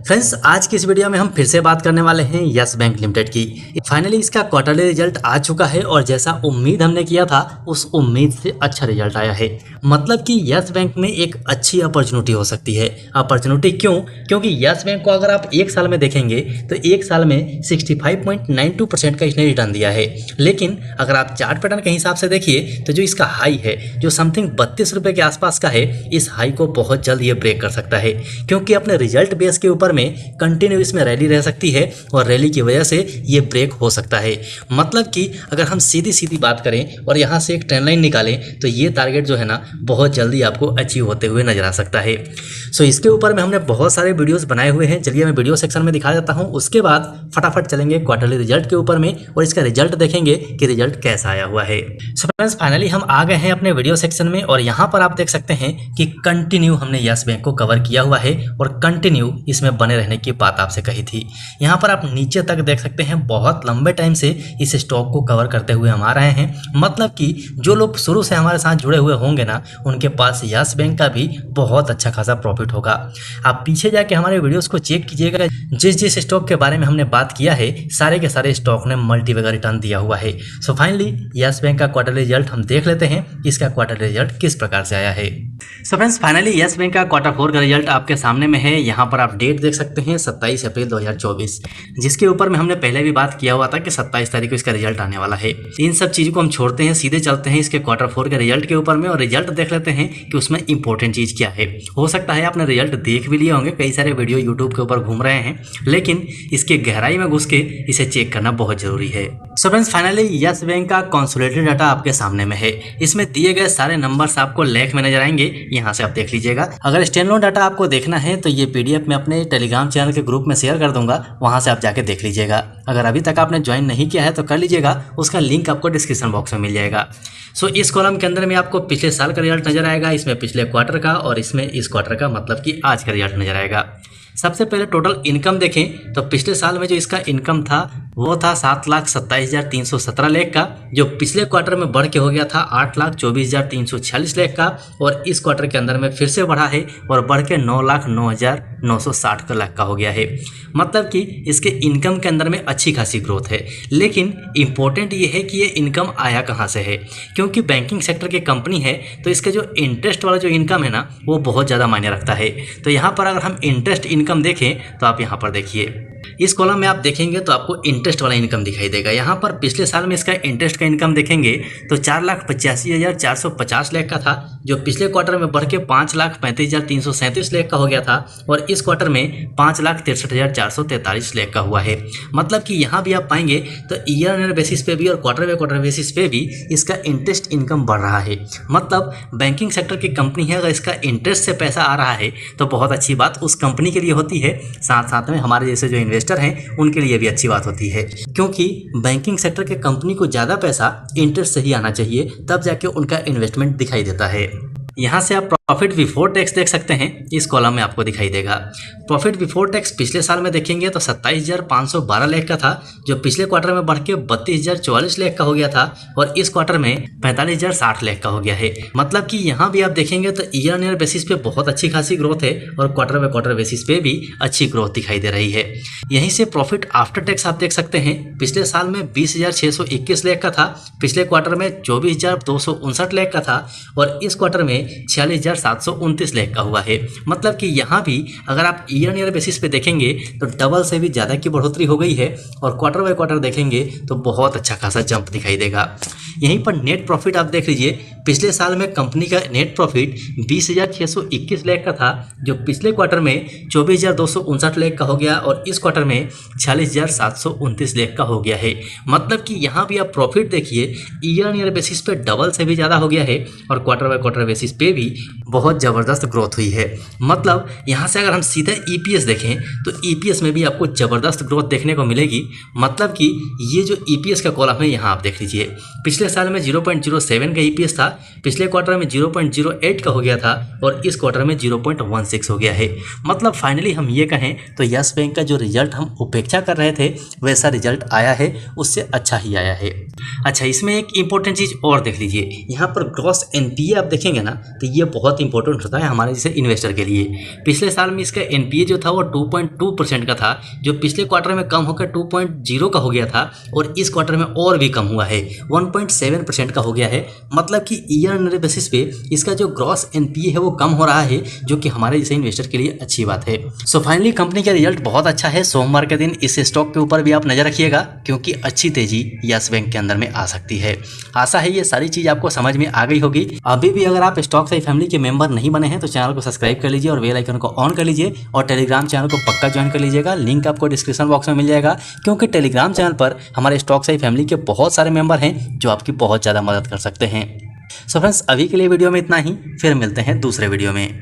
Friends, आज की इस वीडियो में हम फिर से बात करने वाले हैं यस बैंक लिमिटेड की। फाइनली इसका क्वार्टरली रिजल्ट आ चुका है और जैसा उम्मीद हमने किया था उस उम्मीद से अच्छा रिजल्ट आया है। मतलब कि यस बैंक में एक अच्छी अपॉर्चुनिटी हो सकती है। अपॉर्चुनिटी क्यों? क्योंकि यस बैंक को अगर आप एक साल में देखेंगे तो एक साल में 65.92% का इसने रिटर्न दिया है। लेकिन अगर आप चार्ट पैटर्न के हिसाब से देखिए तो जो इसका हाई है जो समथिंग 32 रुपये के आसपास का है, इस हाई को बहुत जल्द ये ब्रेक कर सकता है, क्योंकि अपने रिजल्ट बेस के ऊपर में कंटिन्यू इसमें रैली रह सकती है और रैली की वजह से ये ब्रेक हो सकता है। मतलब कि अगर हम सीधी सीधी बात करें और यहाँ से एक ट्रेंड लाइन निकालें तो ये टारगेट जो है ना बहुत जल्दी आपको अचीव होते हुए नजर आ सकता है। सो इसके ऊपर में हमने बहुत सारे वीडियोस बनाए हुए हैं। चलिए मैं वीडियो सेक्शन में दिखा देता हूँ, उसके बाद फटाफट चलेंगे क्वार्टरली रिजल्ट के ऊपर में और इसका रिजल्ट देखेंगे कि रिजल्ट कैसा आया हुआ है। सो फ्रेंड्स, फाइनली हम आ गए हैं अपने वीडियो सेक्शन में और यहाँ पर आप देख सकते हैं कि कंटिन्यू हमने यस बैंक को कवर किया हुआ है और कंटिन्यू इसमें बने रहने की बात आपसे कही थी। यहाँ पर आप नीचे तक देख सकते हैं बहुत लंबे टाइम से इस स्टॉक को कवर करते हुए हम आ रहे हैं। मतलब कि जो लोग शुरू से हमारे साथ जुड़े हुए होंगे ना, उनके पास यस बैंक का भी बहुत अच्छा खासा प्रॉफिट होगा। आप पीछे जाके हमारे वीडियोस को चेक कीजिएगा, जिस स्टॉक के बारे में हमने बात किया है सारे के सारे स्टॉक ने मल्टीवेगर रिटर्न दिया हुआ है। सो फाइनली यस बैंक का क्वार्टरली रिजल्ट हम देख लेते हैं, इसका क्वार्टरली रिजल्ट किस प्रकार से आया है। So friends, finally yes bank का क्वार्टर 4 का रिजल्ट आपके सामने में है। यहाँ पर आप डेट देख सकते हैं 27 अप्रैल 2024, जिसके ऊपर में हमने पहले भी बात किया हुआ था कि 27 तारीख को इसका रिजल्ट आने वाला है। इन सब चीज़ों को हम छोड़ते हैं, सीधे चलते हैं इसके क्वार्टर 4 के रिजल्ट के ऊपर में और रिजल्ट देख लेते हैं कि उसमें इंपॉर्टेंट चीज़ क्या है। हो सकता है आपने रिजल्ट देख भी लिए होंगे, कई सारे वीडियो यूट्यूब के ऊपर घूम रहे हैं, लेकिन इसके गहराई में घुस के इसे चेक करना बहुत जरूरी है। So friends, finally yes bank का कंसोलिडेटेड डाटा आपके सामने में है। इसमें दिए गए सारे नंबर्स आपको लेख में नजर आएंगे, यहाँ से आप देख लीजिएगा। अगर स्टैंडअलोन डाटा आपको देखना है तो ये पीडीएफ में अपने टेलीग्राम चैनल के ग्रुप में शेयर कर दूंगा, वहां से आप जाके देख लीजिएगा। अगर अभी तक आपने ज्वाइन नहीं किया है तो कर लीजिएगा, उसका लिंक आपको डिस्क्रिप्शन बॉक्स में मिल जाएगा। सो इस कॉलम के अंदर में आपको पिछले साल का रिजल्ट नजर आएगा, इसमें पिछले क्वार्टर का और इसमें इस क्वार्टर का, मतलब कि आज का रिजल्ट नजर आएगा। सबसे पहले टोटल इनकम देखें तो पिछले साल में जो इसका इनकम था वो था 7,27,317 लाख का, जो पिछले क्वार्टर में बढ़ के हो गया था 8,24,346 लाख का और इस क्वार्टर के अंदर में फिर से बढ़ा है और बढ़ के 9,09,960 लाख का हो गया है। मतलब कि इसके इनकम के अंदर में अच्छी खासी ग्रोथ है। लेकिन इम्पोर्टेंट ये है कि ये इनकम आया कहाँ से है, क्योंकि बैंकिंग सेक्टर की कंपनी है तो इसके जो इंटरेस्ट वाला जो इनकम है ना वो बहुत ज़्यादा मायने रखता है। तो यहाँ पर अगर हम इंटरेस्ट इनकम देखें तो आप यहाँ पर देखिए, इस कॉलम में आप देखेंगे तो आपको इंटरेस्ट वाला इनकम दिखाई देगा। यहाँ पर पिछले साल में इसका इंटरेस्ट का इनकम देखेंगे तो 4,85,450 लाख का था, जो पिछले क्वार्टर में बढ़ के 5,35,337 लाख का हो गया था और इस क्वार्टर में 5,63,443 लाख का हुआ है। मतलब कि यहाँ भी आप पाएंगे तो ईयर ऑन ईयर बेसिस पे भी और क्वार्टर बाय क्वार्टर बेसिस पे भी इसका इंटरेस्ट इनकम बढ़ रहा है। मतलब बैंकिंग सेक्टर की कंपनी है, अगर इसका इंटरेस्ट से पैसा आ रहा है तो बहुत अच्छी बात उस कंपनी के लिए होती है, साथ साथ में हमारे जैसे जो इन्वेस्टर हैं उनके लिए भी अच्छी बात होती है, क्योंकि बैंकिंग सेक्टर के कंपनी को ज़्यादा पैसा इंटरेस्ट से ही आना चाहिए, तब जाके उनका इन्वेस्टमेंट दिखाई देता है। यहाँ से आप प्रॉफिट बिफोर टैक्स देख सकते हैं, इस कॉलम में आपको दिखाई देगा। प्रॉफिट बिफोर टैक्स पिछले साल में देखेंगे तो 27,512 लाख का था, जो पिछले क्वार्टर में बढ़ के 32,044 लाख का हो गया था और इस क्वार्टर में 45,060 लाख का हो गया है। मतलब कि यहाँ भी आप देखेंगे तो ईयर ऑन ईयर बेसिस पे बहुत अच्छी खासी ग्रोथ है और क्वार्टर बाय क्वार्टर बेसिस पे भी अच्छी ग्रोथ दिखाई दे रही है। यहीं से प्रॉफिट आफ्टर टैक्स आप देख सकते हैं, पिछले साल में 20,621 लाख का था, पिछले क्वार्टर में 24,259 लाख का था और इस क्वार्टर में 46,729 लाख का हुआ है। मतलब कि यहाँ भी अगर आप ईयर ईयर बेसिस पे देखेंगे तो डबल से भी ज़्यादा की बढ़ोतरी हो गई है और क्वार्टर बाय क्वार्टर देखेंगे तो बहुत अच्छा खासा जंप दिखाई देगा। यहीं पर नेट प्रॉफिट आप देख लीजिए, पिछले साल में कंपनी का नेट प्रॉफिट 20,621 लाख का था, जो पिछले क्वार्टर में 24,259 लाख का हो गया और इस क्वार्टर में 46,729 लाख का हो गया है। मतलब कि यहाँ भी आप प्रॉफिट देखिए, ईयर ईयर बेसिस पे डबल से भी ज़्यादा हो गया है और क्वार्टर बाय क्वार्टर बेसिस पे भी बहुत ज़बरदस्त ग्रोथ हुई है। मतलब यहाँ से अगर हम सीधे ईपीएस देखें तो ईपीएस में भी आपको ज़बरदस्त ग्रोथ देखने को मिलेगी। मतलब कि ये जो ईपीएस का कॉलम है यहाँ आप देख लीजिए, पिछले साल में 0.07 का ईपीएस था, पिछले क्वार्टर में 0.08 का हो गया था और इस क्वार्टर में 0.16 हो गया है। मतलब फाइनली हम ये कहें तो यस बैंक का जो रिजल्ट हम उपेक्षा कर रहे थे वैसा रिजल्ट आया है, उससे अच्छा ही आया है। अच्छा, इसमें एक इंपॉर्टेंट चीज़ और देख लीजिए, यहाँ पर ग्रॉस एनपीए आप देखेंगे ना तो ये बहुत बहुत इंपॉर्टेंट होता है हमारे जैसे इन्वेस्टर के लिए। पिछले साल में इसका एनपीए जो था वो 2.2% का था, जो पिछले क्वार्टर में कम होकर 2.0 का हो गया था, और इस क्वार्टर में और भी कम हुआ है, 1.7% का हो गया है। मतलब कि ईयर बेसिस पे इसका जो ग्रॉस एनपीए है वो कम हो रहा है, जो कि हमारे जैसे इन्वेस्टर के लिए अच्छी बात है। सो फाइनली कंपनी का रिजल्ट बहुत अच्छा है। सोमवार के दिन इस स्टॉक के ऊपर भी आप नजर रखिएगा, क्योंकि अच्छी तेजी यस बैंक के अंदर में आ सकती है। आशा है ये सारी चीज आपको समझ में आ गई होगी। अभी भी अगर आप स्टॉक सही फैमिली के मेंबर नहीं बने हैं तो चैनल को सब्सक्राइब कर लीजिए और बेल आइकन को ऑन कर लीजिए, और टेलीग्राम चैनल को पक्का ज्वाइन कर लीजिएगा। लिंक आपको डिस्क्रिप्शन बॉक्स में मिल जाएगा, क्योंकि टेलीग्राम चैनल पर हमारे स्टॉक सही फैमिली के बहुत सारे मेंबर हैं जो आपकी बहुत ज़्यादा मदद कर सकते हैं। सो फ्रेंड्स, अभी के लिए वीडियो में इतना ही, फिर मिलते हैं दूसरे वीडियो में।